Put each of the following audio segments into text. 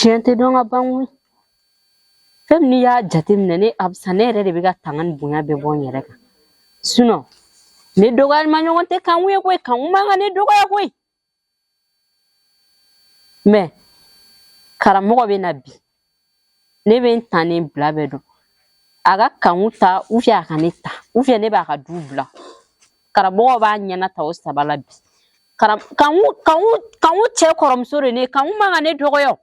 Tiente don abangu. Fem ni ya jatim nene absanere de biga tangan bunya be bon yere ka. Suno. Ne dogal manyo te kanwe ko kanuma ne dogal ko. Me karamogo be na bi. Ne be ntane blabedo. Aga kanuta ufya kanita. Ufya ne ba ka dubla. Karamogo ba nyana ta o sabala bi. Kanu che koromsore ne kanuma ne dogoyo.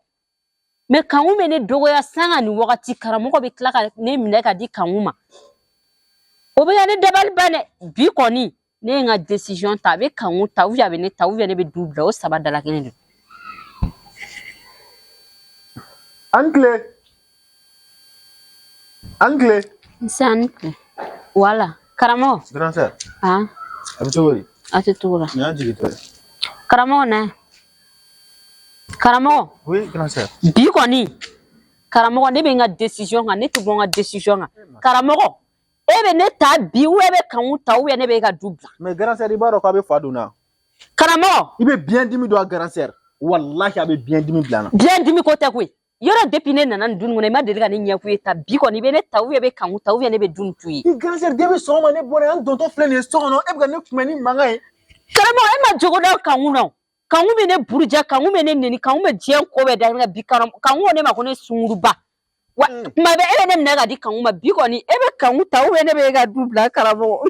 Me kanuma ne dogoya sanga ni wakati karamogo be klaka ne mine ka di kanuma. Obe ya ne debal bane bi koni ne nga decision ta be kanuta ufya be ne ta ufya ne be dubla o sabada la kene. Anglais. Sanke. Voilà. Karamo. Grand sœur. Ah. Abitowori. Atutura. Nya jigito. Karamo na. Karamo. Oui, grand sœur. Bi koni. Karamo ne be nga decision nga ne to nga decision nga. Karamo. Ebe ne ta bi ou ebe kanuta ou ne be ka dubla. Mais grand sœur ibaro ko be faduna. Karamo. Ibe bien dimi do grand sœur. Wallahi abe bien dimi blana. Bien dimi ko te kwe. Yoro depine nanan dun ngone ma deliga ni nyakuye ta bi ko ni be ne ta wu be kan ta wu ne be dun tuyi grand sœur debe so ma ne bone an tonton flene so no e ga ne kumani mangai karamo e ma jogo do kan wu no kan wu be ne buruja kan wu be ne neni kan wu be jien ko be da bi karam kan wu ne ma ko ne sunguruba wa ma be e ne ga di kan wu ma bi ko ni e be kan wu ta wu ne be ga dubla karamo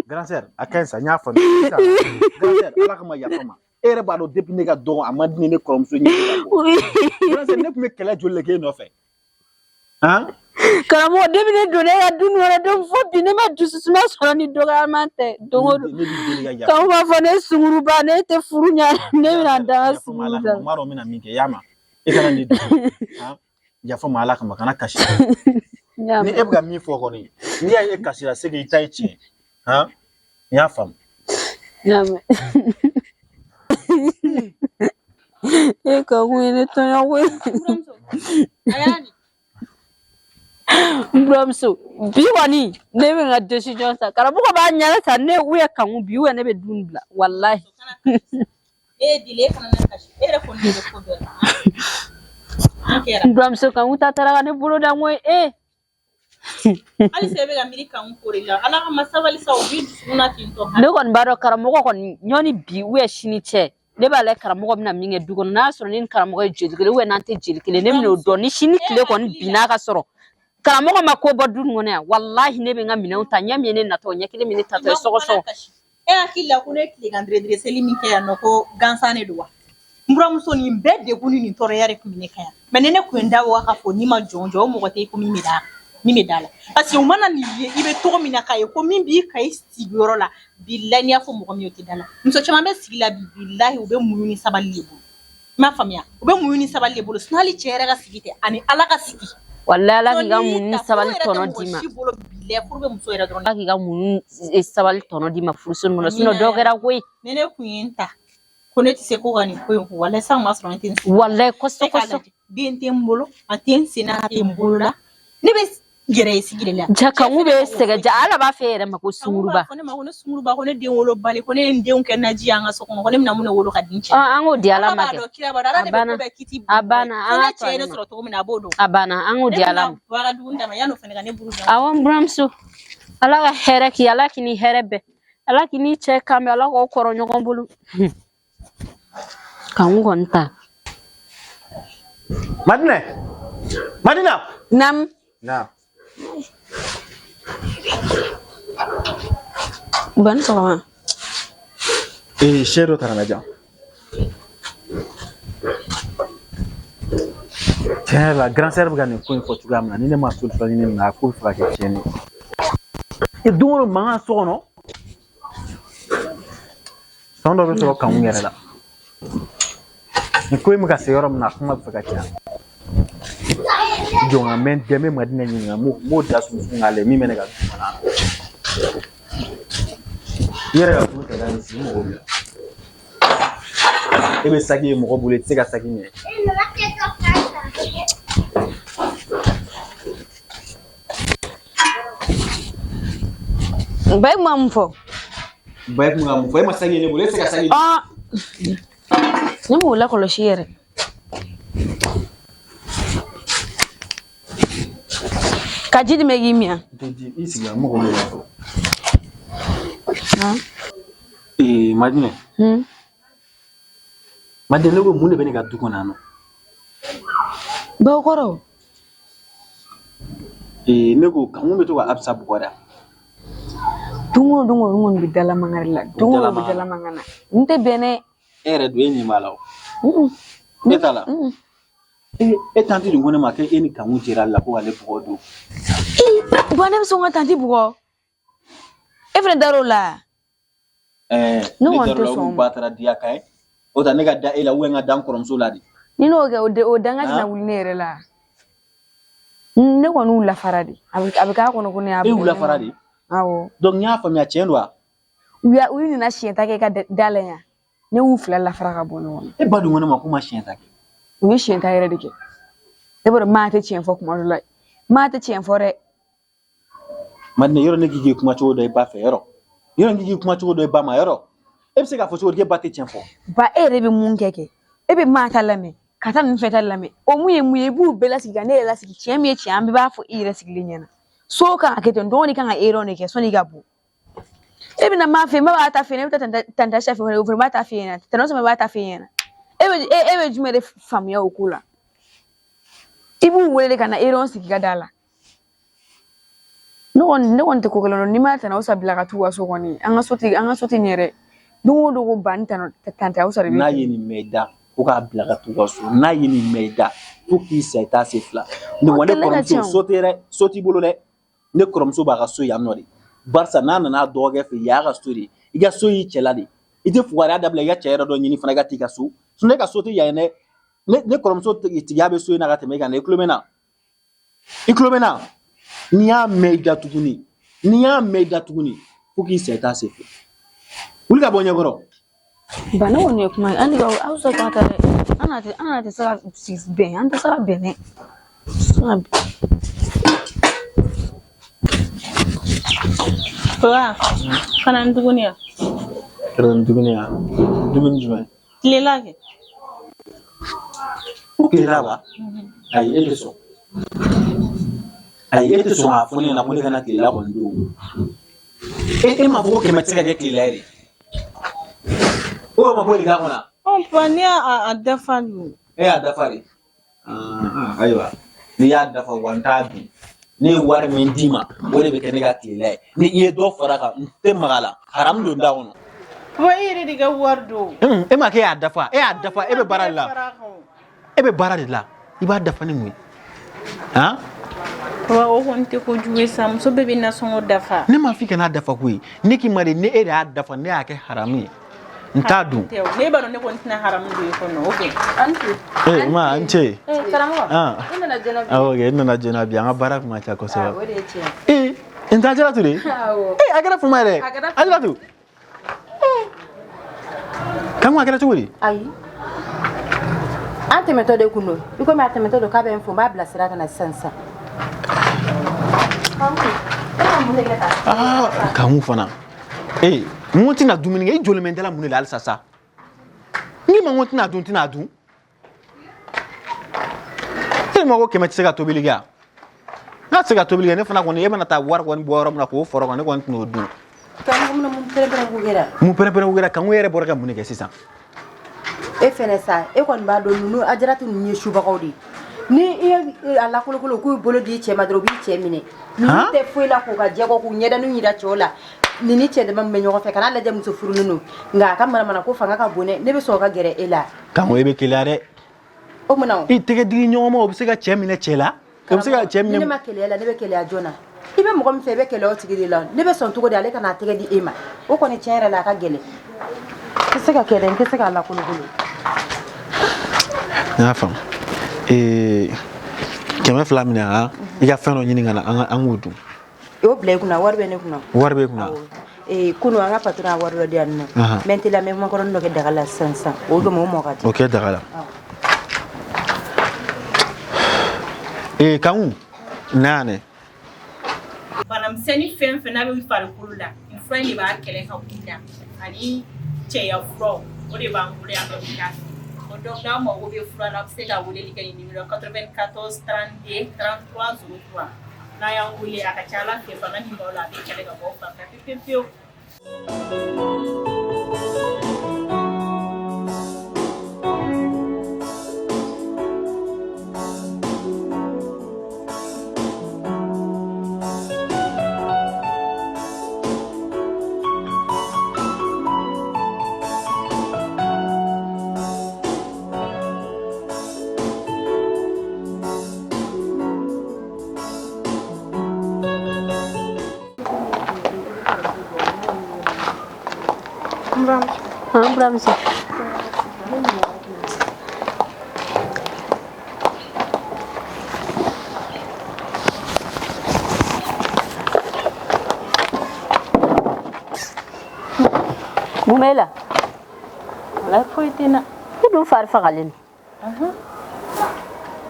grand sœur akensa nya fa grand sœur ala kama ya fama ere ba do depuis ne ga do amadini ne koromso ni grand sœur ne kuma kala jolle ke no fe hein karamo depuis ne do ne ga dun wala do fo bi ne ma dusu suma so ni do ga mante do kan ma fa ne sunguru ba ne te furunya ne na da sunguru da maro mina minke yama e kana ni hein ya fa mala kama kana kashi ni e ga mi fo ko ni ya e kashi la se ke itai chi hein ya fam yama e ka wele to ya we ayani Bramso bi wani ne be nga decision sa kara buko ba nyala sa ne uya kan bi uya ne be dunbla wallahi e dile kana na kashi e re ko ne ko do Bramso kan uta tara ne bulo da moy ali sebe ga milika unkorila ala ka masabali sa obi suna tinto ne kon baro kara mo kon nyoni bi uya shini che ne ba le karamogo mina minge dugo na so ni karamogo jelikele we nante jelikele ne mino do ni shini kile kon bina ka soro karamogo makobo dun ngone wallahi ne be nga mina uta nyamye ne na to nyakile mini tato so e akilla ko ne kile gandre dre selimi ke ya no ko gansane duwa mbura muso ni mbede kuni ni tore yare ku mine kaya menene ku ndawo waka fo ni ma jonjo mo gote ko mi medala parce umana ni ibe to mina kaya ko mimbi kai sigoro la billahi ya fo mo ko mi otidala muso chama be sigila billahi ube muyuni sabali lebo ma famia ube muyuni sabali lebo snali chere ga sigite ani ala ga sigi wallahi ala ki ga muyuni sabali tono dima billahi furbe muso era don ala ki ga muyuni sabali tono dima furusun no suno dogera koy nene ku yenta koneti se ko gani ko wallahi sa masro ntin wallahi kosto bien tembolo aten sina tembolo la nebe gere sigile la jaka ngube sega ja ala ba fere mako sunguruba ko ne ma ko sunguruba ko ne de wolo bale ko ne ndeun ken naji anga so ko ne na mun wolo kadinche ango di ala make abana ango di ala wara dunda ma yano fene ga ne buruja awon bramso ala ga hereki ala kini herebe ala kini che kam ala ko koro nyoko bulu kango nta Madina nam ban so shero taranaja tiens la grand sœur gane ko Portugal na ni ne ma sul fa ni na ko fra ke cheni e duro ma so no sondo be so kan ngere la ni ko mi ka se yorom na kuma fa ka cha jonga men deme Madina ni mo da su ngale mi mene ga yere ga ko ta dan si mo ebe sagi mo ko bule tsika sagi ne bay mamfo ma sagi ne bule tsika sagi Ne m'o la kɔlɔsi yɛrɛ. Ka ji di mɛ k'i min. I sigi la mɔgɔ bɛ fɔ. Madinɛ. Madinɛ ne ko mun de bɛ ne ka du kɔnɔ yan nɔ. Baw kɔrɔ. Ne ko kan mun bɛ to ka Absa bugɔ da. Dungo bi dala mangari la. Dungo bi dala mangana. N tɛ bɛnɛ. E yɛrɛ don e ɲɛ b'a la o. Ne t'a la. E tanti dun ko ne ma k'e ni Kamu jɛra la ko ale bugɔ don. Bon ne bɛ sɔn ka tanti bugɔ. E fana dar'o la. Ne kɔni tɛ sɔn. Ba taara diya ka ye. O ta ne ka da e la ou n ka da n kɔrɔmuso la de. Ni n'o kɛ o danga tɛna wuli ne yɛrɛ la. Ne kɔni y'u lafara de. A bɛ k'a kɔnɔ ko ne y'a bugɔ. E y'u lafara de. Awɔ. Donc n y'a faamuya tiɲɛ don wa? U ye nana siɲɛ ta kɛ ka da la yan. Ne y'u fila lafara ka bɔ ɲɔgɔn na. E ba dun ko ne ma ko ma siɲɛ ta kɛ. U ye siɲɛ ta yɛrɛ de kɛ. Ne b'a dɔn maa tɛ tiɲɛ fɔ kuma dɔ la. Maa tɛ tiɲɛ fɔ dɛ. Madinɛ yɔrɔ ne k'i kuma cogo dɔ i ba fɛ yɔrɔ. Yɔrɔ k'i kuma cogo dɔ i ba ma yɔrɔ. E bɛ se k'a fɔ cogo di e ba tɛ tiɲɛ fɔ. Ba e yɛrɛ bɛ mun kɛ. E bɛ maa ta lamɛn. Ka taa ninnu fɛ ta lamɛn. O mun ye i b'u bɛɛ lasigi ka ne yɛrɛ lasigi. Tiɲɛ min ye tiɲɛ an bɛɛ b'a fɔ i yɛrɛ sigilen ɲɛna. So kan ka kɛ ten dɔgɔnin kan ka erreur de kɛ sɔnni ka bɔ. E bɛna maa fɛ yen, b'a ta fɛ yen, e bɛ taa tanta fɛ yen, o fana b'a ta fɛ yen, tantɔ sama b'a ta fɛ yen. E bɛ jumɛn de faamuya o ko la? I b'u wele ka na erreur sigi ka da la. Ne kɔni tɛ ko kelen dɔn, n'i ma tana o sa bila ka t'u ka so kɔni, an ka so tɛ nin yɛrɛ. Don o don ko ban tanta o sa de bɛ. N'a ye nin mɛn i da, ko k'a bila ka t'u ka so. N'a ye nin mɛn i da, fo k'i sa i t'a se fila. Ne kɔrɔmuso so tɛ dɛ, so t'i bolo dɛ. Ne kɔrɔmuso b'a ka so yan nɔ de. Barisa n'a nana dɔgɔkɛ fɛ y'a ka so de. I ka so y'i cɛla de. I tɛ fugariya dabila i ka cɛ yɛrɛ dɔ ɲini fana i ka t'i ka so. Ne ka so tɛ yan dɛ. Ne kɔrɔmuso tigiya bɛ so in na ka tɛmɛ i kan dɛ. I tulo bɛ na? I tulo bɛ na? N'i y'a mɛn i da tuguni, fo k'i sa i t'a se fɛ. Wuli ka bɔ ɲɛkɔrɔ. Ba ne kɔni ye kuma ye. Hali aw sɔrɔ k'a ta dɛ. An tɛ se ka bɛn. An tɛ se ka bɛn dɛ. Papa, kana dumuni ya? Kana dumuni ya? Dumuni jumɛn? Tilela kɛ. O tilela wa? Ayi, e tɛ sɔn. Ayi, e tɛ sɔn k'a fɔ ne ɲɛna ko ne kana tilela kɔni dun. E m'a fɔ ko kɛmɛ tɛ se ka kɛ tilela ye de. O ma bɔ i ka kɔnɔ. Papa, ne y'a dafa dun. E y'a dafa de? Ayiwa, n'i y'a dafa wa n t'a dun. Ne ye wari min d'i ma, o de bɛ kɛ ne ka tilela ye. Ni i ye dɔ fara kan, n tɛ maga la. Haramu don da kɔnɔ. Papa, e yɛrɛ de ka wari don. E ma kɛ e y'a dafa. E y'a dafa, e bɛ baara de la. E bɛ baara de la. I b'a dafa ni mun ye? Han? Papa, o kɔni tɛ kojugu ye sa. Muso bɛɛ bɛ nasɔngɔ dafa. Ne m'a f'i kana dafa koyi. Ne k'i ma de ne e de y'a dafa, ne y'a kɛ haramu ye. N t'a dun. Ne b'a dɔn ne kɔni tɛna haramu don i kɔnɔ. Ok. An ce. Karamɔgɔ. I nana joona bi. Awɔ, n nana joona bi. An ka baara kun ka ca kosɛbɛ. O de ye tiɲɛ. N t'a Ajaratu de? Awɔ. A kɛra fama yɛrɛ. Ajaratu. Kamu a kɛra cogo di? Ayi. An tɛmɛtɔ de kun don. I komi a tɛmɛtɔ don k'a bɛ n fo n b'a bila sira ka na sisan. Kamu fana. Mun tɛna dumuni kɛ? I jɔlen bɛ n dala mun de la halisa sa? N'i ma n ko tɛna dun, tɛna dun. E ma ko kɛmɛ tɛ se ka tobili kɛ wa? N'a tɛ se ka tobili kɛ, ne fana kɔni e mana taa wari kɔni bɔ yɔrɔ min na k'o fɔrɔ kan, ne kɔni tɛna o dun. Mun pɛrɛn-pɛrɛn kɛra? Mun pɛrɛn-pɛrɛn kɛra? Kanku yɛrɛ bɔra ka mun de kɛ sisan? E fɛnɛ sa, e kɔni b'a dɔn ninnu Ajaratu ninnu ye subagaw de ye. Ni i ye a lakolokolo k'u bolo di cɛ ma dɔrɔn u b'i cɛ minɛ. Ninnu tɛ foyi la k'u ka jɛgɔ k'u ɲɛdaniw yira cɛw la. Ni cɛ dama bɛ ɲɔgɔn fɛ kana lajɛ muso furulen don. Nka a ka manamana ko fanga ka bon dɛ, ne bɛ sɔn ka gɛrɛ e la. Kanku e bɛ keleya dɛ. O munna? I tɛgɛ digi ɲɔgɔn ma o bɛ se ka cɛ minɛ cɛ la? O bɛ se ka cɛ minɛ. Ni ne ma keleya la, ne bɛ keleya joona. I bɛ mɔgɔ min fɛ i bɛ keleya o tigi de la. Ne bɛ sɔn cogo di ale kana tɛgɛ di e ma? O kɔni tiɲɛ yɛrɛ la a ka gɛlɛn. Tɛ se ka kɛ dɛ, n tɛ se k'a lakolokolo. N y'a faamu. 200 minɛ ha? I ka fɛn dɔ ɲini ka na an k'o dun. I y'o bila i kunna, wari bɛ ne kunna. Wari bɛ kunna? Kunu an ka patron a wari dɔ di yan nɔ. Mɛ n tɛ lamɛn makɔrɔni dɔ kɛ daga la sisan. O don o mɔ ka di. O kɛ daga la. Kanku, n'a ne. Banamisɛnnin fɛn fɛn n'a bɛ farikolo la, nin fura in de b'a kɛlɛ ka wuli la. Ani cɛya furaw, o de b'an bolo yan nɔ bi k'a donc n'a mago bɛ fura la a bɛ se ka weleli kɛ nin numéro 94 32 33 03 n'a y'an wele a ka ca Ala fɛ bana min b'aw la a bɛ kɛlɛ ka bɔ aw fan fɛ pewu-pewu. Bramsi. Mumela. La foitina. Idu farfa galin.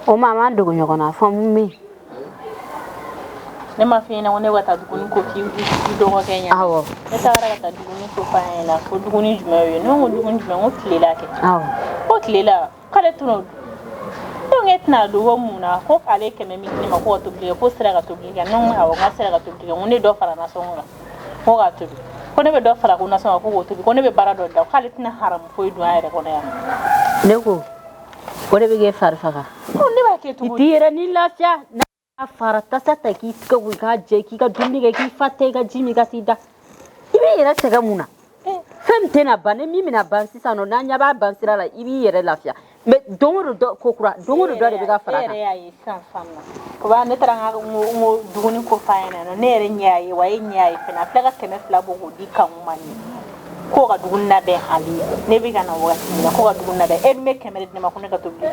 O mama ndugu nyokona fammi. Ne ma fina wone wata duguni ko ki dogo Kenya. Awo. Ne tawara kata duguni ko fa la ko duguni jumewe no ngo duguni jumewe ngo kilela ke. Awo. Ko kilela kale tuno. Donc etna do womuna ko kale keme mi ni ma ko to blige ko sera ka to blige non awo ga sera ka to blige ngone do fara na songa. Ko ga to bi. Ko ne be do fara ko na songa ko to bi ko ne be bara do da kale tina haram ko idu ayre ko na ya. Ne ko ne be ge farfa ga. Ko ne ba ke to. Tira ni lafiya. Fara tasa ta ki ka wuka je ki ka dumni ga ki fatte ga jimi ga sida ibi yere tega muna fem tena bane mi mina ban sisano na nya ba ban sirala ibi yere lafiya me dongo do kokura dongo do de ga fara yere yayi san famna ko ba ne taranga ngo duguni ko fayna no ne yere nyayi wayi nyayi fena flaga kene flabo go di kan mani ko ga dugunna be ali ne bi kana wati na ko ga dugunna be en me kemere ne ma ko ne ka to bi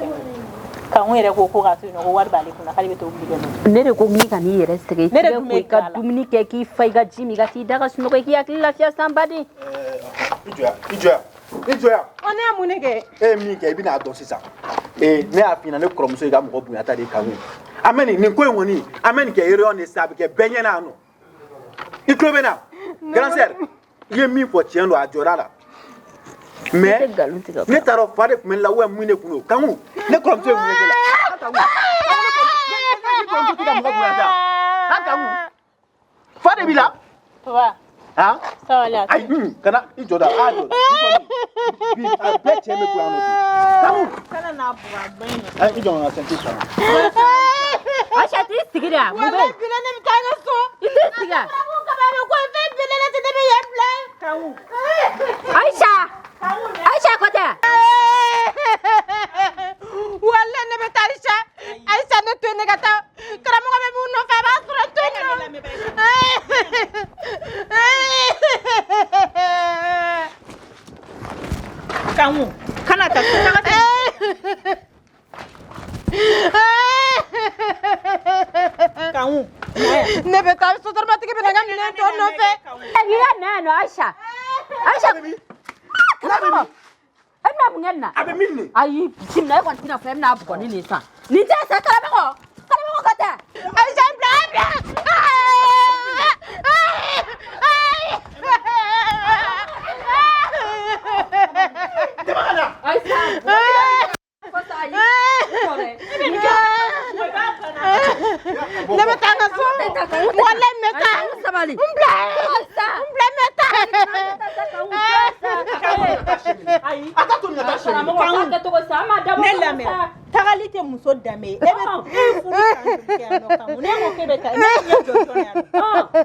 kan were ko ga to no war bale kuna kali be to bi ne de ko mi kan yere sege ne ko ka dumni ke ki fai ga jimi ga ti daga suno ko ki akli lafiya sambadi ijoya one amunege mi ke bi na do sisa ne afina ne kromuso ga mo bu ata de kawo ameni ni ko enwoni ameni ke yere on sabe ke benye na no ikrobe na grand sœur ye mi fo tiendo ajora la mais ne taro fare kuma la wa mu ne kuno kanu ne kromuso mu ne la fare bila wa ha sawala ai kana ijoda ajo bi a bet me ku anu kanu kana na buwa bayin ai ijo na senti sana Aisha ti sigira mu be bila ne mtana so ti sigira ko ka ba ko fe bila ne te be yemla kawu Aisha kota wala ne be tarisha Aisha ne to ne gata karamo ko be mu no fa ba sura to kamu kana ta kamu ne be ta so tor matike be ngam ne to no fe ya na no Aisha kana Emna mungenna abe minni ayi simna ko tina fa emna bu ni ni sa ni je sa karamo kota Aisha bla ne be tanga so wala meta sabali meta ai ata to ni ta shemi ka to ko sama da ne lame tagalite muso dame e be furu kan no kan ne ko ke be ta ne ye jojo ne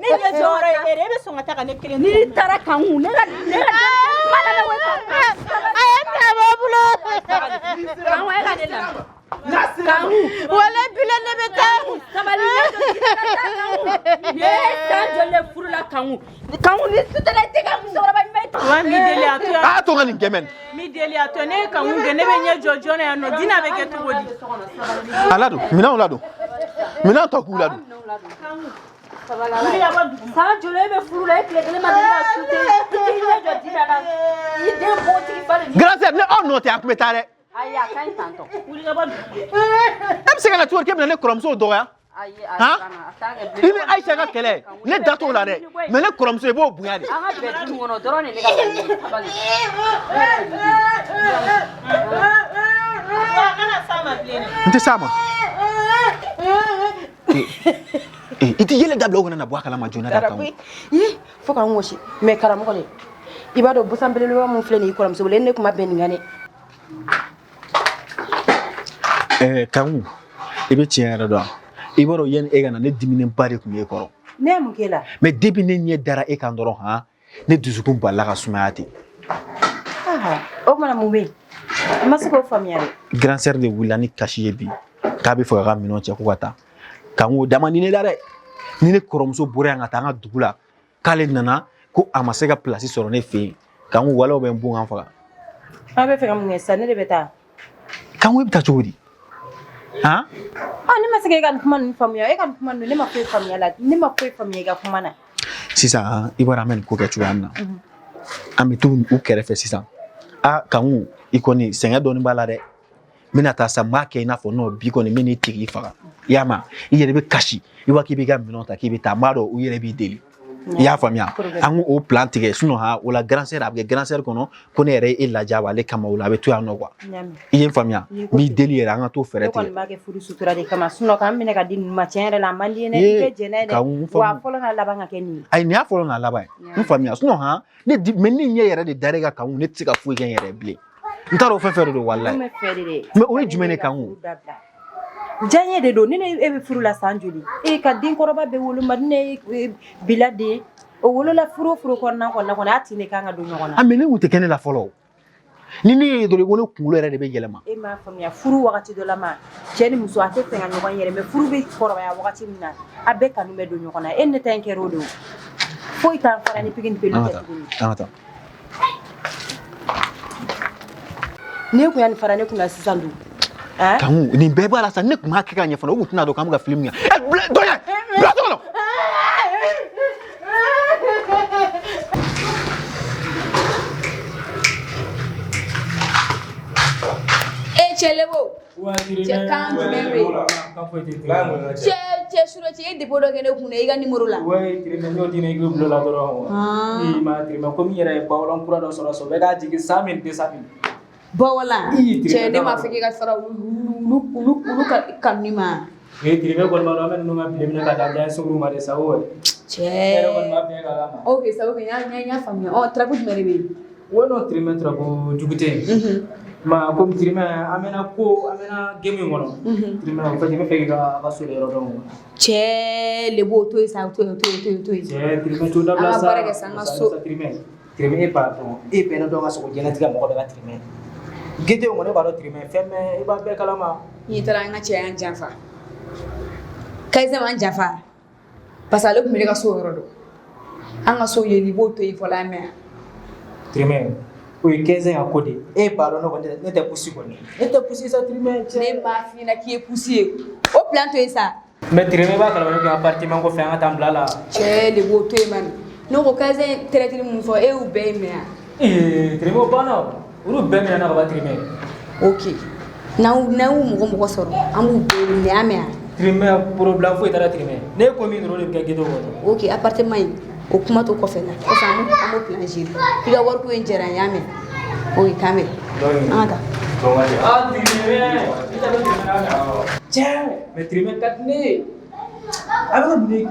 ye jore e be so ngata kan ne kelen ni tara kan ne ga mala na weta ay ta babulo kan wa ga de la kan wala bile ne be ta sabali ne ta jole furu la kan ni sutala te kan so ba me wa mi deli atu a to ngani gemen mi deli atu ne kan nge ne be nye jojo ne no dina be ke to wodi alado mina to ku lado sa jole be furu la ekle ma na sute ti ne jo dina na ide bo ti fa le grâce ne on no te akmetare aya kan tanto am se kana tuor kemna ne kromso do ya ha ini Aisha ka kele ne dato la de mais ne kromso e bo buya de anga be tu ngono drone ne ga sabali Nte sama. Iti yele dabla ogana na bwaka la majona da kan. Fo kan woshi me karamɔgɔ le. I b'a dɔn busan belebeleba mun filɛ nin ye kɔrɔmuso bolo ne kuma bɛn nin kan dɛ. Kangu. I bɛ tiɲɛ yɛrɛ dɔn. I b'a dɔn yani e ka na ne diminenba de tun b'e kɔrɔ. Ne ye mun k'e la? Mais depuis ne ɲɛ dara e kan dɔrɔn han ne dusukun balila ka sumaya ten. O kumana mun bɛ yen? I ma se k'o faamuya dɛ. Grand sœur de wulila ni kasi ye bi k'a bɛ fɛ ka minɛnw cɛ ko ka taa. Kangu dama ni ne la dɛ. Ni ne kɔrɔmuso bɔra yan ka taa an ka dugu la k'ale nana ko a ma se ka place sɔrɔ ne fɛ yen. Kangu walaw bɛ n bon kan faga. A bɛ fɛ ka mun kɛ sisan ne de bɛ taa. Kangu e bɛ taa cogo di? Han? Ne ma se k'e ka nin kuma ninnu faamuya. E ka nin kuma ninnu ne ma foyi faamuya la. Ne ma foyi faamuya i ka kuma na. Sisan i bɔra an bɛ nin ko kɛ cogoya min na. An bɛ to u kɛrɛfɛ sisan. Kangu i kɔni sɛgɛn dɔɔni b'a la dɛ. N bɛna taa sa n b'a kɛ i n'a fɔ non bi kɔni n bɛ n'i tigi i faga. I y'a mɛn i yɛrɛ bɛ kasi i b'a k'i b'i ka minɛnw ta k'i bɛ taa n b'a dɔn u yɛrɛ b'i deli. I y'a faamuya an k'o plan tigɛ sinon o la grand sœur a bɛ kɛ grand sœur kɔnɔ ko ne yɛrɛ ye e lajɛ ale kama o la a bɛ to yan nɔ quoi. I ye n faamuya n b'i deli yɛrɛ an ka t'o fɛɛrɛ tigɛ. Ne kɔni b'a kɛ furu sutura de kama sinon k'an minɛ ka di ninnu ma tiɲɛ yɛrɛ la a man di ye dɛ. I bɛ jɛn n'a ye dɛ wa fɔlɔ n'a laban ka kɛ nin ye. Ayi nin y'a fɔlɔ n'a laban ye n faamuya sinon mais ni ɲɛ yɛrɛ de dar'e kan Kangu ne tɛ se ka foyi kɛ n yɛrɛ bilen. N t'a dɔn fɛn de don walayi. Mais o ye jumɛn de Kangu? Diyaɲɛ de don ni ne e bɛ furu la san joli ka den kɔrɔba bɛ wolo ma ni ne ye bila den o wolola furu o furu kɔnɔna kɔni a tin de kan ka don ɲɔgɔn na. Mais ne kun tɛ kɛ ne la fɔlɔ ni ne ye dɔrɔn ko ne kunkolo yɛrɛ de bɛ yɛlɛma. E m'a faamuya furu wagati dɔ la ma cɛ ni muso a tɛ fɛ ka ɲɔgɔn yɛrɛ mais furu bɛ kɔrɔbaya wagati min na a bɛɛ kanu bɛ don ɲɔgɔn na e ne ta in kɛra o de o foyi t'an fara ni pigi ni peli tɛ tuguni. An ka taa. Ne kun y'a nin fara ne kun na sisan dun. Kangu nin bɛɛ b'a la sa ne kun b'a kɛ ka ɲɛ fana o kun tɛna dɔn k'an bɛ ka film kɛ. Dɔgɔyɛ bila so kɔnɔ. Chelebo. Cɛ kan jumɛn bɛ yen? Cɛ sura cɛ e dépôt dɔ kɛ ne kun na i ka numéro la. Ouais, Tirimɛ n'o di ne i bulon la dɔrɔn. Ma Tirimɛ komi n yɛrɛ ye bawɔlɔ kura dɔ sɔrɔ so bɛɛ k'a jigin 100 000 200 000. Bawɔlan. Cɛ ne m'a fɛ k'i ka fara olu kanu ma. Tirimɛ kɔni b'a dɔn an bɛ ninnu ka bilen minɛ ka taa diya suguru ma de sa o. Cɛ. Ne yɛrɛ kɔni b'a fɛ k'a la ma. Ok ça ok n y'a faamuya. Trapo jumɛn de bɛ yen? Ouais non Tirimɛ trapo jugu tɛ. Ma comme Tirimɛ an bɛna game in kɔnɔ. Tirimɛ en fait n bɛ fɛ k'i ka so yɔrɔ dɔn. Cɛ lebo to yen sa to yen. Cɛ Tirimɛ to dabila sa. An ka baara kɛ sa an ka so. Tirimɛ e b'a dɔn e bɛɛ dɔn ka sogo jɛnɛtigɛ mɔgɔ bɛɛ ka Tirimɛ. Gete kɔni e b'a dɔn Tirimɛ fɛn bɛɛ i b'a bɛɛ kalama. N'i taara an ka cɛ y'an janfa. Kayisa m'an janfa parce que ale tun bɛ ne ka so yɔrɔ dɔn. An ka so yen i b'o to yen fɔlɔ an mɛn. Tirimɛ o ye 15 ans ko de e b'a dɔn ne tɛ pusi kɔni. Ne tɛ pusi sa Tirimɛ. Ne m'a f'i ɲɛna k'i ye pusi ye o plan to yen sa. Mais Tirimɛ b'a kalama ne k'i appartement ko fɛ an ka taa n bila la. Cɛ de b'o to yen man. Ne ko 15 ans traité mun fɔ e y'u bɛɛ ye mɛn yan. Tirimɛ o banna olu bɛɛ minɛna ka ban Tirimɛ. Ok n'an y'u mɔgɔ sɔrɔ an b'u bɛɛ minɛ an mɛn yan. Tirimɛ problème foyi t'ala Tirimɛ ne ko min dɔrɔn de bɛ kɛ ghetto kɔnɔ. Ok appartement in o kuma to kɔfɛ la kɔfɛ an b'o plan gérer i ka wariko in diyara n y'a mɛn o ye kan mɛn an ka taa. Tirimɛ i t'a dɔn Tirimɛ n'a mɛn. Cɛ mais Tirimɛ ka di ne ye a bɛ ka mun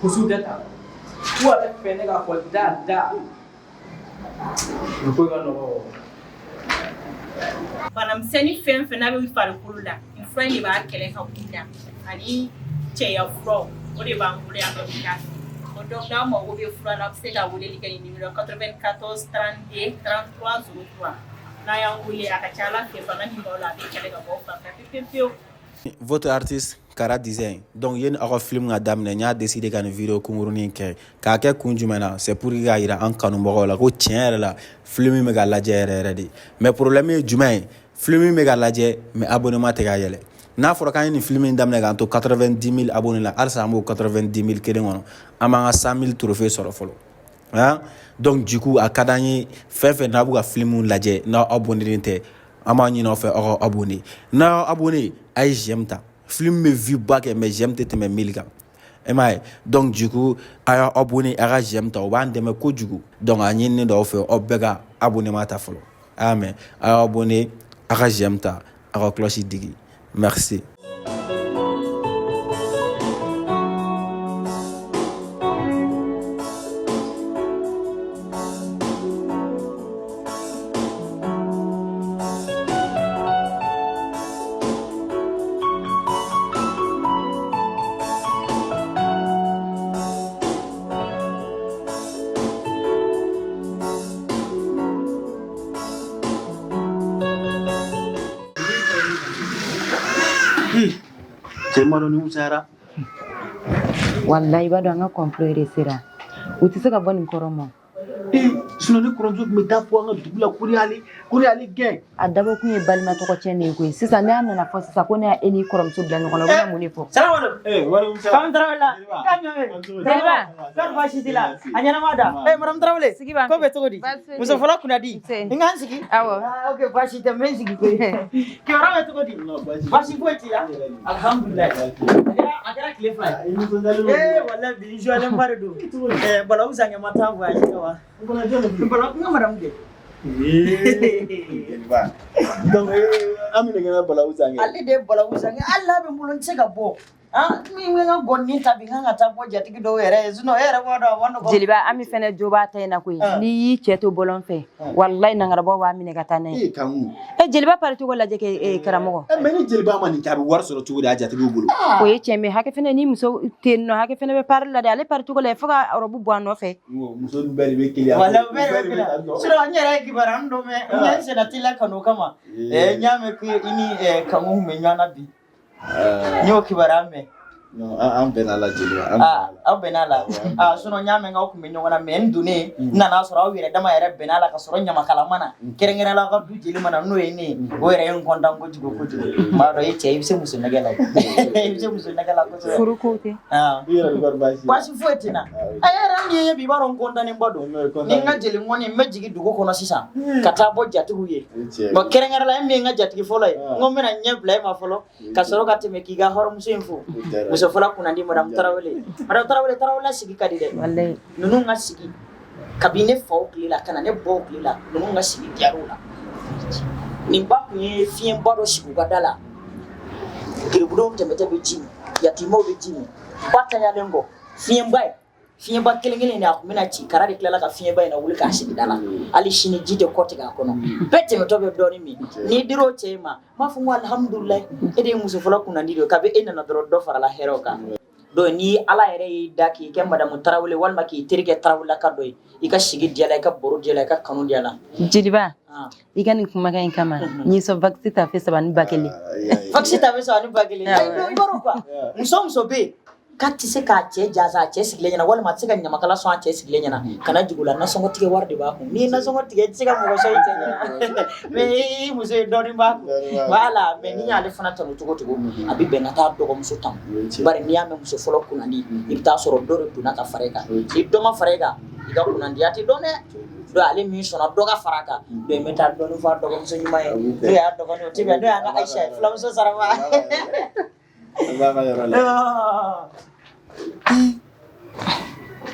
kusu tɛ ta wa ale fɛ ne k'a fɔ da nin ko ka nɔgɔ. Banamisɛnnin fɛn fɛn n'a bɛ farikolo la nin fura in de b'a kɛlɛ ka wuli la ani cɛya furaw o de b'an bolo yan nɔ bi o donc n'aw mago bɛ fura la a bɛ se ka weleli kɛ nin numéro 94 32 33 03 n'a y'an wele a ka ca Ala fɛ bana min b'aw la a bɛ kɛlɛ ka bɔ aw fan fɛ pewu. Votre artiste Kara Design. Donc yen aw film nga damne nya décidé ka ni vidéo kungurunin kɛ k'a kɛ kun jumɛn na c'est pour que ka yira an kanubagaw la ko tiɲɛ yɛrɛ la film min bɛ ka lajɛ yɛrɛ de mais problème ye jumɛn ye film min bɛ ka lajɛ mais abonnement tɛ ka yɛlɛ n'a fɔra k'an ye nin film in daminɛ k'an to 90 000 abonnés la halisa an b'o 90 000 kelen kɔnɔ an b'an ka 100 000 trophées sɔrɔ fɔlɔ hein donc du coup a ka d'an ye fɛn fɛn n'a b'u ka film lajɛ n'aw abonnelen tɛ an b'a ɲini aw fɛ aw ka abonné n'aw abonné a ye j'aime ta film bɛ vue ba kɛ mais j'aime tɛ tɛmɛ 1000 kan e m'a ye donc du coup a y'a abonné a ka j'aime ta o b'an dɛmɛ kojugu donc a ɲinini dɔw fɛ aw bɛɛ ka abonnement ta fɔlɔ a y'a mɛn a y'a abonné a ka j'aime ta a ka cloche digi. Merci. Cɛma dɔ ni musayara. Wallahi ba don an ka complot sera. U tɛ se ka bɔ nin kɔrɔ ma. Sinon ne kɔrɔmuso tun bɛ taa fɔ an ka dugu la ko ne y'ale gɛn. A dabɔ kun ye balima tɔgɔ cɛ ne ye koyi. Sisan ne nana fɔ sisan ko ne y'a e ni kɔrɔmuso bila ɲɔgɔn na. U bɛna mun de fɔ? Salamu alaikum. Madame Tarawele. Jeliba. Kɔri baasi t'i la? A ɲɛnama da. Madame Tarawele. Sigi b'an fɛ. Ko bɛ cogo di? Muso fɔlɔ kunna di? N k'an sigi? Awɔ. Ok baasi tɛ n bɛ n sigi koyi. Kibaruya bɛ cogo di? Baasi foyi t'i la? Alhamdulilayi. A kɛra tile fila ye. Walayi bi joyeux ba de don. Balawu Zange ma taa voyage kɛ wa? Balawu n ka madame de. Donc an bɛ nɛgɛ Balawu Zange. Ale de ye Balawu Zange. Hali n'a bɛ n bolo n tɛ se ka bɔ. Min ka gɔni ta bi n kan ka taa bɔ jatigi dɔw yɛrɛ ye sinon e yɛrɛ b'a dɔn a ma nɔgɔn. Jeliba an bɛ fɛnɛ jo b'a ta in na koyi. N'i y'i cɛ to bɔlɔn fɛ wallahi nangarabɔ b'a minɛ ka taa n'a ye. Jeliba pari cogo lajɛ kɛ karamɔgɔ. Mais ni Jeliba ma nin kɛ a bɛ wari sɔrɔ cogo di a jatigiw bolo? O ye tiɲɛ mais hakɛ fɛnɛ ni muso tɛ yen nɔ hakɛ fɛnɛ bɛ pari la dɛ ale pari cogo la fo ka robe bɔ a nɔfɛ. Muso bɛɛ de bɛ kelen. Wala bɛɛ de bɛ kelen. Sinon n yɛrɛ ye kibaruya dɔ mɛn n ye senna teliya kanu kama. N y'a mɛn ko i ni Kamu kun bɛ ɲɔgɔn na bi. N y'o kibaruya mɛn. Non an bɛnna la Jeliba. Aw bɛnna la. Sinon n y'a mɛn k'aw kun bɛ ɲɔgɔn na mais n donnen n nana sɔrɔ aw yɛrɛ dama yɛrɛ bɛnna la ka sɔrɔ ɲamakala mana kɛrɛnkɛrɛnnenya la ka du jeli mana n'o ye ne ye o yɛrɛ ye n content kojugu kojugu. M'a dɔn e cɛ i bɛ se muso nɛgɛ la. I bɛ se muso nɛgɛ la kosɛbɛ. Furu ko tɛ. I yɛrɛ bɛ baasi. Baasi foyi tɛ na. A yɛrɛ min ye bi i b'a dɔn n content ba don. Ni n ka jeli ŋɔni n bɛ jigin dugu kɔnɔ sisan ka taa bɔ jatigiw ye. Bon kɛrɛnkɛrɛnnenya la e min ye n ka jatigi fɔlɔ ye n ko n bɛna ɲɛ bila e ma fɔlɔ ka sɔrɔ ka tɛmɛ k'i ka hɔrɔnmuso in fo. Muso fɔlɔ kunna di Madame Tarawele. Madame Tarawele sigi ka di dɛ. Wallahi. Ninnu ka sigi kabini ne faw tile la ka na ne baw tile la ninnu ka sigi diyar'u la. Nin ba kun ye fiɲɛba dɔ sigi u ka da la. Giribudenw tɛmɛtɔ bɛ ji min yatimɛw bɛ ji min ba tanyalen kɔ fiɲɛba kelen kelen de a kun bɛna ci kara de tilala ka fiɲɛba in na wuli k'a sigi da la hali sini ji de kɔ tigɛ a kɔnɔ bɛɛ tɛmɛtɔ bɛ dɔɔnin min n'i dir'o cɛ ma n b'a fɔ n ko alhamdulilayi e de ye muso fɔlɔ kunnandi de ye kabi e nana dɔrɔn dɔ farala hɛrɛw kan. Donc ni ala yɛrɛ y'i da k'i kɛ Madame Tarawele walima k'i terikɛ Tarawelelaka dɔ ye i ka sigi diyala i ka baro diyala i ka kanu diyala. Jeliba i ka nin kumakan in kama n y'i sɔn vaccin ta fɛ 3 ni ba 1. Vaccin ta fɛ 3 ni ba 1. I b'a quoi muso muso bɛ yen k'a tɛ se k'a cɛ jaza a cɛ sigilen ɲɛna walima a tɛ se ka ɲamakala sɔn a cɛ sigilen ɲɛna kana jugu la nasɔngɔ tigɛ wari de b'a kun n'i ye nasɔngɔ tigɛ i tɛ se ka mɔgɔ sɔn i cɛ ɲɛna mais i muso ye dɔɔnin b'a kun voilà mais n'i y'ale fana tanu cogo cogo a bɛ bɛn ka taa dɔgɔmuso tan bari n'i y'a mɛn muso fɔlɔ kunnandi i bɛ taa sɔrɔ dɔ de donna ka fara i kan ni dɔ ma fara i kan i ka kunnandiya tɛ dɔn dɛ. Donc ale min sɔnna dɔ ka fara a kan donc n bɛ taa dɔɔnin fɔ a dɔgɔmuso ɲuman ye n'o y'a dɔgɔnin o tɛ bɛn n'o y'an ka Ayisa ye filamuso Saraba.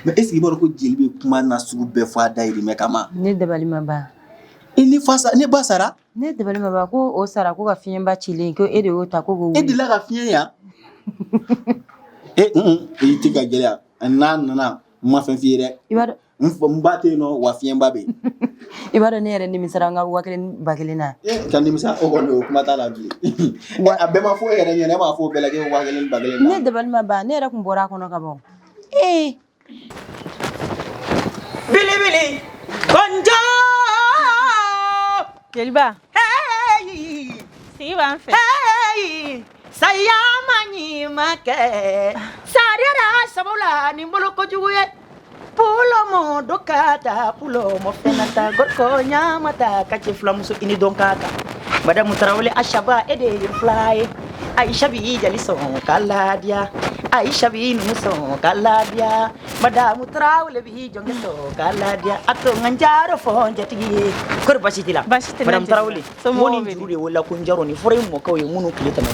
Mais est-ce que baro ko jeli bɛ kuma na sugu bɛɛ fɔ a dayirimɛ kama? Ne dabali ma ban. Ne ba sara? Ne dabali ma ban ko o sara ko ka fiɲɛba cilen ko e de y'o ta ko k'o wuli. E delila ka fiɲɛ yan? I tɛ ka gɛlɛya n'a nana n ma fɛn f'i ye dɛ. I b'a dɔn n ba tɛ yen nɔ wa fiɲɛba bɛ yen. I b'a dɔn ne yɛrɛ nimisara n ka 1000 na. Ka nimisa o kɔni o kuma t'a la bilen. A bɛɛ ma fɔ e yɛrɛ ɲɛna e m'a fɔ o bɛɛ la k'e 1000 na. Ne dabali ma ban ne yɛrɛ tun bɔra a kɔnɔ ka ban. Bilibili bonjo Jeliba hey sigi b'an fɛ hey sayama ɲima kɛ sariyara sabula ni bolo kojugu ye pulomo do ka ta pulomo fɛnɛ ta gorko ɲama ta ka cɛ filamuso i ni dɔn k'a kan Madame Tarawele Ashaba e de ye fila ye Aisha bi jali sɔn k'a ladiya Aisha bi numu sɔn k'a ladiya Madame Tarawele bi jɔnkɛ sɔn k'a ladiya a to n ka n jaro fɔ n jatigi ye kɔri baasi t'i la Madame Tarawele mo ni juru de wolola ko n jaro ni fɔra i mɔkɛw ye minnu tile tɛmɛ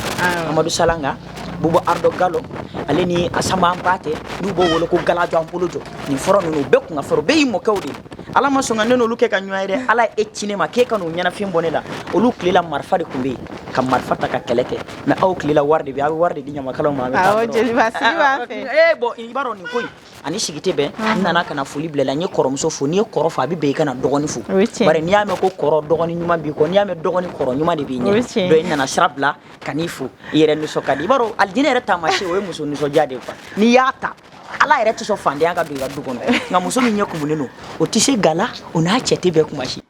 Amadu Salanga Bubu Ardo Gallo ale ni Asama Mpate n'u b'o wele ko Galajo Ampolojo nin fɔra ninnu bɛɛ kun ka fɔra bɛɛ y'i mɔkɛw de Ala ma sɔn ka ne n'olu kɛ ka ɲɔgɔn ye dɛ Ala ye e ci ne ma k'e ka n'o ɲɛnafin bɔ ne la olu tilela marifa de kun bɛ yen ka marifa ta ka kɛlɛ kɛ mais aw kilela wari de bi a bɛ wari de di ɲamakalaw ma a bɛ taa awɔ jeliba sigi b'a fɛ bon i b'a dɔn nin ko in ani sigi tɛ bɛn n nana ka na foli bila la n ye kɔrɔmuso fo n'i ye kɔrɔ fɔ a bɛ bɛn i ka na dɔgɔnin fo bari n'i y'a mɛn ko kɔrɔ dɔgɔnin ɲuman b'i kɔ n'i y'a mɛn dɔgɔnin kɔrɔ ɲuman de b'i ɲɛ donc i nana sira bila ka n'i fo i yɛrɛ nisɔn ka di i b'a dɔn alijinɛ yɛrɛ taamasiyɛn o ye muso nisɔndiya de ye quoi n'i y'a ta ala yɛrɛ tɛ sɔn fandenya ka don i ka du kɔnɔ nka muso min ɲɛ kumunen don o tɛ se ga la o n'a cɛ tɛ bɛn kuma si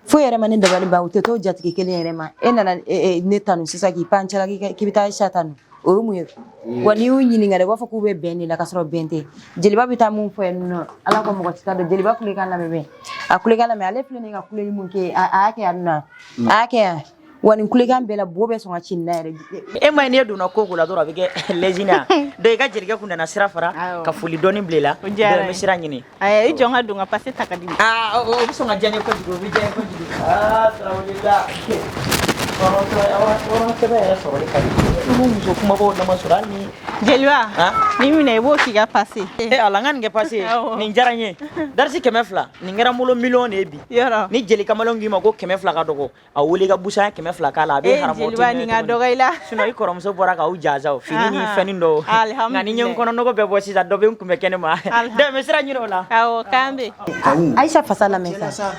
fo yɛrɛ ma ne dabali ban u tɛ t'o jatigi kelen yɛrɛ ma e nana ne tanu sisan k'i pan cɛla k'i bɛ taa Aisha tanu o ye mun ye wa n'i y'u ɲininka de u b'a fɔ k'u bɛ bɛn de la k'a sɔrɔ bɛn tɛ jeliba bɛ taa mun fɔ yen nɔ ala ko mɔgɔ si t'a dɔn jeliba kulekan lamɛn bɛn a kulekan lamɛn ale filɛ nin ka kuleli mun kɛ a y'a kɛ yan nɔ a y'a kɛ yan wa nin kulekan bɛɛ la bo bɛ sɔn ka ci nin na yɛrɛ e ma ye n'e donna ko la dɔrɔn a bɛ kɛ lezina donc i ka jelikɛ kun nana sira fara ka foli dɔɔni bila i la donc n bɛ sira ɲini i jɔn ka don ka pase ta ka di o bɛ sɔn ka diya n ye kojugu o bɛ diya n ye kojugu tarawelela sɛbɛn yɛrɛ sɔrɔli ka di i muso kumabaw dama sɔrɔ hali ni jeliba ni minɛ i b'o k'i ka pase ala n ka nin kɛ pase nin diyara n ye darisi 100 nin kɛra n bolo miliyɔn de ye bi ni jeli kamalen k'i ma ko 100 ka dɔgɔ a wele i ka busan 100 k'a la a bɛ haramu jeliba nin ka dɔgɔ i la sinon i kɔrɔmuso bɔra k'aw jaza fini ni fɛnin dɔw nka ni ɲɛ n kɔnɔ nɔgɔ bɛɛ bɔ sisan dɔ bɛ n kunbɛ kɛnɛ ma donc n bɛ sira ɲini o la awɔ k'an bɛ Aisha fasa lamɛn sa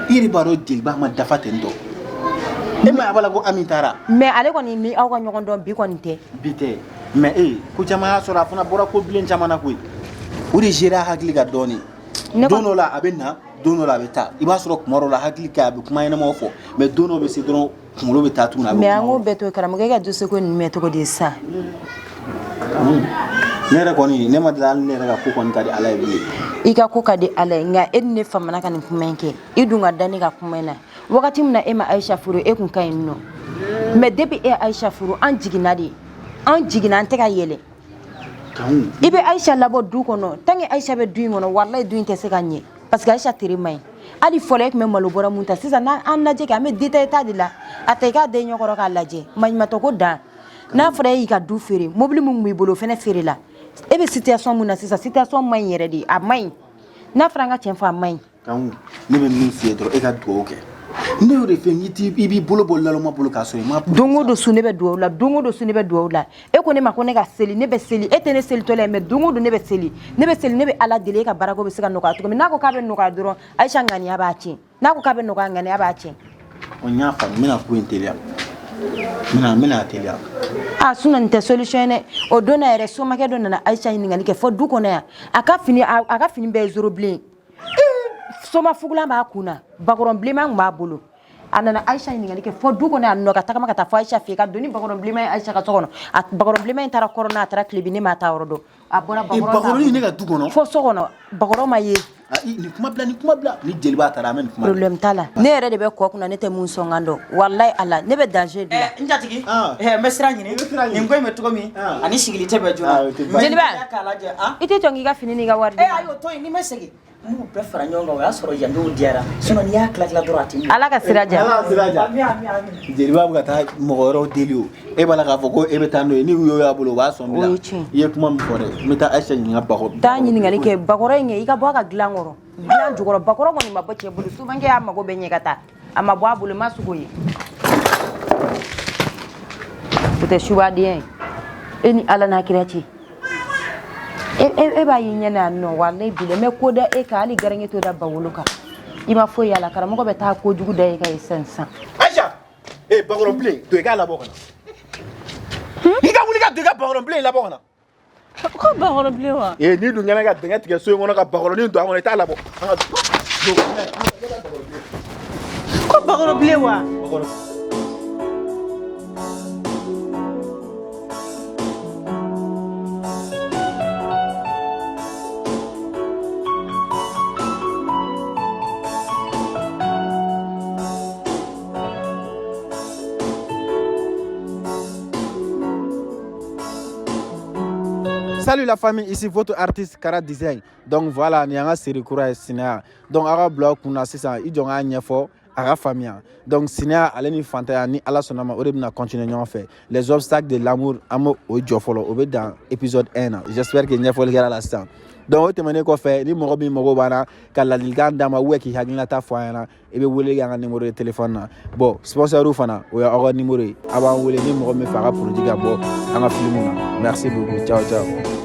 i yɛrɛ b'a dɔn jeliba ma dafa ten tɔ e ma a b'a la ko Ami taara mais ale kɔni ni aw ka ɲɔgɔn dɔn bi kɔni tɛ bi tɛ mais ko caman y'a sɔrɔ a fana bɔra ko bilen caman na koyi o de géré a hakili ka dɔɔni don dɔ la a bɛ na don dɔ la a bɛ taa i b'a sɔrɔ kuma dɔ la hakili kɛ a bɛ kuma ɲɛnamaw fɔ mais don dɔ bɛ se dɔrɔn kunkolo bɛ taa tuguni a bɛ mais an k'o bɛɛ to karamɔgɔ e ka doseko ninnu mɛn cogo di sisan ne yɛrɛ kɔni ne ma deli hali ne yɛrɛ ka ko kɔni ka di ala ye bilen i ka ko ka di ala ye nka e ni ne famana ka nin kuma in kɛ i dun ka da ne ka kuma in na wagati min na e ma Aisha furu e kun ka ɲi nɔ mais depuis e Aisha furu an jiginna de an jiginna an tɛ ka yɛlɛ i bɛ Aisha labɔ du kɔnɔ tant que Aisha bɛ du in kɔnɔ walayi du in tɛ se ka ɲɛ parce que Aisha tere man ɲi hali fɔlɔ e tun bɛ malo bɔra mun ta sisan n'an lajɛ kɛ an bɛ détail ta de la a ta i k'a den ɲɛkɔrɔ k'a lajɛ maɲumatɔ ko dan n'a fɔra e y'i ka du feere mobili min b'i bolo o fana feere la e bɛ situation mun na sisan situation man ɲi yɛrɛ de a man ɲi n'a fɔra an ka tiɲɛ fɔ a man ɲi ne bɛ min f'i ye dɔrɔn e ka dugawu kɛ ne y'o de fɛ i b'i bolo bɔ laloma bolo k'a sɔrɔ i ma don o don su ne bɛ dugawu la don o don su ne bɛ dugawu la e ko ne ma ko ne ka seli ne bɛ seli e tɛ ne selitɔla ye mais don o don ne bɛ seli ne bɛ ala deli e ka baarako bɛ se ka nɔgɔya cogo min n'a ko k'a bɛ nɔgɔya dɔrɔn Aisha ŋaniya b'a tiɲɛ n'a ko k'a bɛ nɔgɔya ŋaniya b'a tiɲɛ n y'a faamu n bɛna ko in teliya n bɛna teliya sinon nin tɛ solution ye dɛ o don na yɛrɛ somakɛ dɔ nana Aisha ɲininkali kɛ fɔ du kɔnɔ yan a ka fini bɛɛ ye zoro bilen soma fugulan b'a kun na bakɔrɔn bilenman tun b'a bolo a nana Aisha ɲininkali kɛ fɔ du kɔnɔ yan nɔ ka tagama ka taa fɔ Aisha fɛ yen ka don ni bakɔrɔn bilenman ye Aisha ka so kɔnɔ a bakɔrɔn bilenman in taara kɔrɔn a taara tilebi ne ma taa yɔrɔ dɔn a bɔra bakɔrɔn ne ka du kɔnɔ fɔ so kɔnɔ bakɔrɔn ma ye ni kuma bila ni jeliba taara an bɛ nin kuma problème t'a la ne yɛrɛ de bɛ kɔ kunna ne tɛ mun sɔn kan dɔn walayi ala ne bɛ danger de la n jatigi n bɛ sira ɲini nin ko in bɛ cogo min ani sigili tɛ bɛn joona jeliba i tɛ sɔn k'i ka fini n'i ka wari di a y'o to yen ni ma segin n b'u bɛɛ fara ɲɔgɔn kan o y'a sɔrɔ yandenw diyara sinon n'i y'a tila dɔrɔn a tɛ ɲɛ ala ka sira diya jeliba bɛ ka taa mɔgɔ wɛrɛw deli o e b'a la k'a fɔ ko e bɛ taa n'o ye ni u y'a bolo o b'a sɔn bila i ye kuma min fɔ dɛ n bɛ taa Aisha ɲininka bakɔrɔ taa ɲininkali kɛ bakɔrɔ in kɛ i ka bɔ a ka dilan kɔrɔ dilan jukɔrɔ bakɔrɔ kɔni ma bɔ cɛ bolo souvent kɛ y'a mago bɛ ɲɛ ka taa a ma bɔ a bolo ma sugo ye o tɛ subadenya ye e ni ala n'a kira cɛ e b'a ye ɲɛ na yan nɔ walayi bilen mɛ ko da e kan hali garange to da bawolo kan i ma foyi yala karamɔgɔ bɛ taa kojugu da e kan ye sisan Aisha bakɔrɔn bilen to i k'a labɔ ka na i ka wuli ka don i ka bakɔrɔn bilen labɔ ka na ko bakɔrɔn bilen wa n'i dun kɛnɛ ka dingɛ tigɛ so in kɔnɔ ka bakɔrɔnin don a kɔnɔ i t'a labɔ ko bakɔrɔn bilen wa Salut la famille, ici votre artiste Kara Design. Donc voilà, ni anga série kura sinaya. Donc aga blog kuna sisan i jonga ɲɛfɔ a ka faamuya donc sinaya ale ni fantanya ni ala sɔnna ma o de bɛna continuer ɲɔgɔn fɛ les obstacles de l'amour an b'o jɔ fɔlɔ o bɛ dan épisode 1 na j'espère que ɲɛfɔli kɛra la sisan donc o tɛmɛnen kɔfɛ ni mɔgɔ min mago b'an na ka ladilikan d'a ma k'i hakilinata fɔ an ɲɛna i bɛ wele k'an ka numéro de téléphone na bon sponsor fana o y'aw ka numéro ye a b'an wele ni mɔgɔ min fɛ a ka produit ka bɔ an ka film na merci beaucoup ciao ciao